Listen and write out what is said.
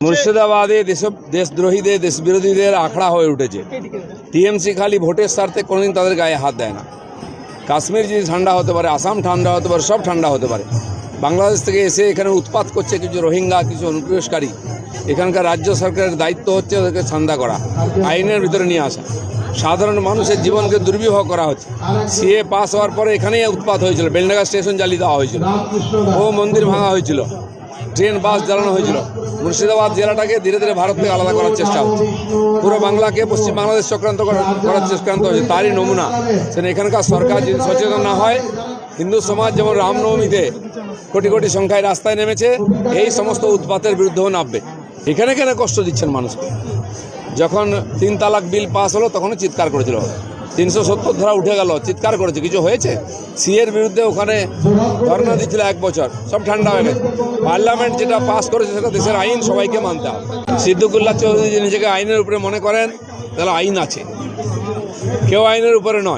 মুর্শিদাবাদে দেশদ্রোহীদের দেশবিরোধীদের আখড়া হয়ে উঠেছে। টিএমসি খালি ভোটের স্বার্থে কোনোদিন তাদের গায়ে হাত দেয় না। কাশ্মীর যদি ঠান্ডা হতে পারে, আসাম ঠান্ডা হতে পারে, সব ঠান্ডা হতে পারে। বাংলাদেশ থেকে এসে এখানে উৎপাত করছে কিছু রোহিঙ্গা, কিছু অনুপ্রবেশকারী। এখানকার রাজ্য সরকারের দায়িত্ব হচ্ছে ওদেরকে ঠান্ডা করা, আইনের ভিতরে নিয়ে আসা। সাধারণ মানুষের জীবনকে দুর্বিবহ করা হচ্ছে। সিএ পাস হওয়ার পরে এখানেই উৎপাত হয়েছিল, বেলডাঙ্গা স্টেশন জ্বালিয়ে দেওয়া হয়েছিল, ও মন্দির ভাঙা হয়েছিল, ট্রেন বাস জ্বালানো হয়েছিল। মুর্শিদাবাদ জেলাটাকে ধীরে ধীরে ভারত থেকে আলাদা করার চেষ্টা হচ্ছে। পুরো বাংলাকে পশ্চিম বাংলাদেশ চক্রান্ত করার চেষ্টান্ত হচ্ছে, তারই নমুনা। সেখানে এখানকার সরকার যদি সচেতন না হয়, হিন্দু সমাজ যেমন রামনবমীতে কোটি কোটি সংখ্যায় রাস্তায় নেমেছে, এই সমস্ত উৎপাতের বিরুদ্ধেও নামবে। এখানে কেন কষ্ট দিচ্ছেন মানুষকে? যখন 3 তালাক বিল পাস হলো তখনও চিৎকার করেছিল, 370 ধারা উঠে গেল, চিৎকার করেছে, কিছু হয়েছে? সিএর বিরুদ্ধে ওখানে ধর্ণা দিচ্ছিল 1 বছর, সব ঠান্ডা হয়ে গেছে। পার্লামেন্ট যেটা পাস করেছে সেটা দেশের আইন, সবাইকে মানতে হবে। সিদ্দিকুল্লাহ চৌধুরী নিজেকে আইনের উপরে মনে করেন, তাহলে আইন আছে, কেউ আইনের উপরে নয়।